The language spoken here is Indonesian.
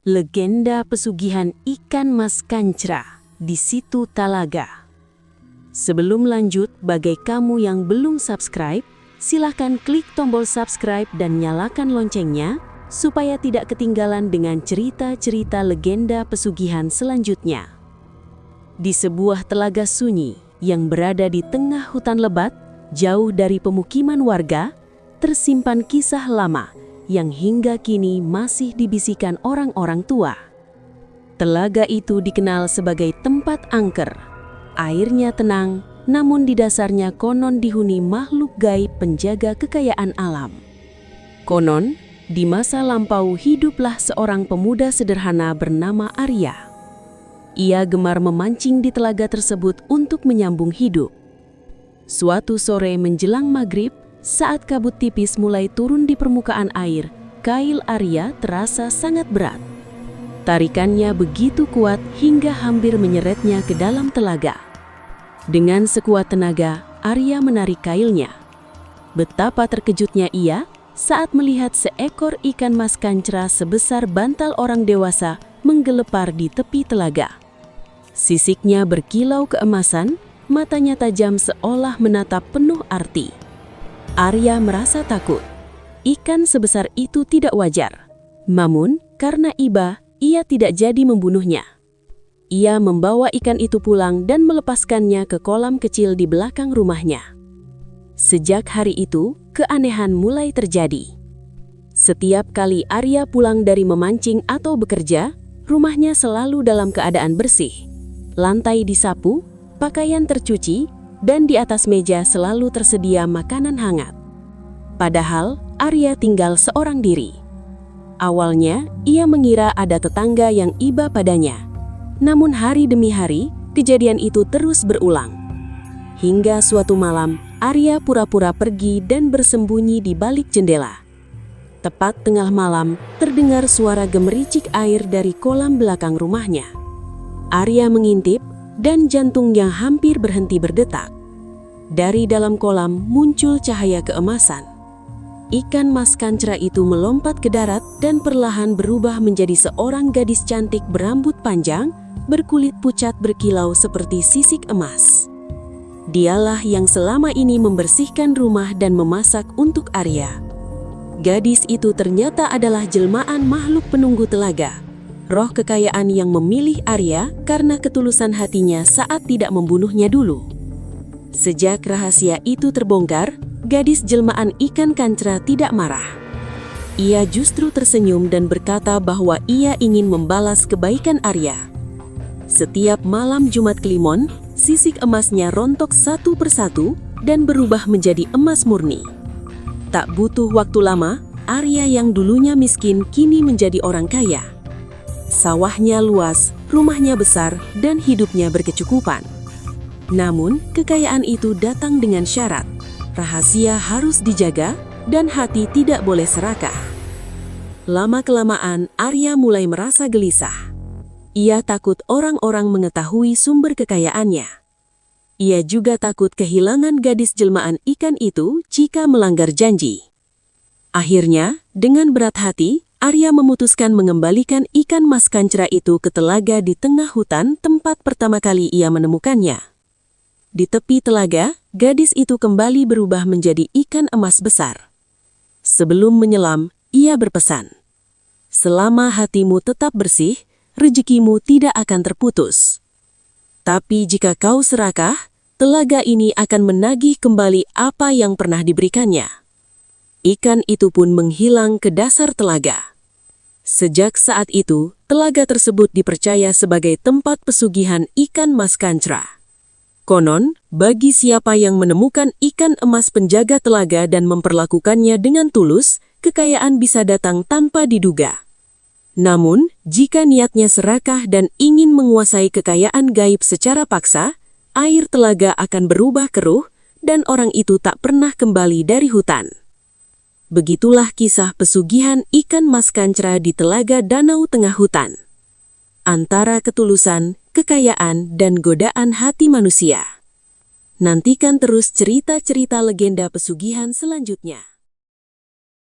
Legenda pesugihan ikan mas kancra di Situ Talaga. Sebelum lanjut, bagi kamu yang belum subscribe, silahkan klik tombol subscribe dan nyalakan loncengnya supaya tidak ketinggalan dengan cerita-cerita legenda pesugihan selanjutnya. Di sebuah telaga sunyi yang berada di tengah hutan lebat, jauh dari pemukiman warga, tersimpan kisah lama yang hingga kini masih dibisikkan orang-orang tua. Telaga itu dikenal sebagai tempat angker. Airnya tenang, namun di dasarnya konon dihuni makhluk gaib penjaga kekayaan alam. Konon, di masa lampau hiduplah seorang pemuda sederhana bernama Arya. Ia gemar memancing di telaga tersebut untuk menyambung hidup. Suatu sore menjelang maghrib, saat kabut tipis mulai turun di permukaan air, kail Arya terasa sangat berat. Tarikannya begitu kuat hingga hampir menyeretnya ke dalam telaga. Dengan sekuat tenaga, Arya menarik kailnya. Betapa terkejutnya ia saat melihat seekor ikan mas kancra sebesar bantal orang dewasa menggelepar di tepi telaga. Sisiknya berkilau keemasan, matanya tajam seolah menatap penuh arti. Arya merasa takut. Ikan sebesar itu tidak wajar. Namun, karena iba, ia tidak jadi membunuhnya. Ia membawa ikan itu pulang dan melepaskannya ke kolam kecil di belakang rumahnya. Sejak hari itu, keanehan mulai terjadi. Setiap kali Arya pulang dari memancing atau bekerja, rumahnya selalu dalam keadaan bersih. Lantai disapu, pakaian tercuci, dan di atas meja selalu tersedia makanan hangat. Padahal, Arya tinggal seorang diri. Awalnya, ia mengira ada tetangga yang iba padanya. Namun hari demi hari, kejadian itu terus berulang. Hingga suatu malam, Arya pura-pura pergi dan bersembunyi di balik jendela. Tepat tengah malam, terdengar suara gemericik air dari kolam belakang rumahnya. Arya mengintip, dan jantungnya hampir berhenti berdetak. Dari dalam kolam muncul cahaya keemasan. Ikan mas kancra itu melompat ke darat dan perlahan berubah menjadi seorang gadis cantik berambut panjang, berkulit pucat berkilau seperti sisik emas. Dialah yang selama ini membersihkan rumah dan memasak untuk Arya. Gadis itu ternyata adalah jelmaan makhluk penunggu telaga, roh kekayaan yang memilih Arya karena ketulusan hatinya saat tidak membunuhnya dulu. Sejak rahasia itu terbongkar, gadis jelmaan ikan kancra tidak marah. Ia justru tersenyum dan berkata bahwa ia ingin membalas kebaikan Arya. Setiap malam Jumat Kliwon, sisik emasnya rontok satu persatu dan berubah menjadi emas murni. Tak butuh waktu lama, Arya yang dulunya miskin kini menjadi orang kaya. Sawahnya luas, rumahnya besar, dan hidupnya berkecukupan. Namun, kekayaan itu datang dengan syarat. Rahasia harus dijaga, dan hati tidak boleh serakah. Lama-kelamaan, Arya mulai merasa gelisah. Ia takut orang-orang mengetahui sumber kekayaannya. Ia juga takut kehilangan gadis jelmaan ikan itu jika melanggar janji. Akhirnya, dengan berat hati, Arya memutuskan mengembalikan ikan mas kancra itu ke telaga di tengah hutan tempat pertama kali ia menemukannya. Di tepi telaga, gadis itu kembali berubah menjadi ikan emas besar. Sebelum menyelam, ia berpesan, "Selama hatimu tetap bersih, rezekimu tidak akan terputus. Tapi jika kau serakah, telaga ini akan menagih kembali apa yang pernah diberikannya." Ikan itu pun menghilang ke dasar telaga. Sejak saat itu, telaga tersebut dipercaya sebagai tempat pesugihan ikan mas kancra. Konon, bagi siapa yang menemukan ikan emas penjaga telaga dan memperlakukannya dengan tulus, kekayaan bisa datang tanpa diduga. Namun, jika niatnya serakah dan ingin menguasai kekayaan gaib secara paksa, air telaga akan berubah keruh dan orang itu tak pernah kembali dari hutan. Begitulah kisah pesugihan ikan mas kancra di telaga danau tengah hutan. Antara ketulusan, kekayaan, dan godaan hati manusia. Nantikan terus cerita-cerita legenda pesugihan selanjutnya.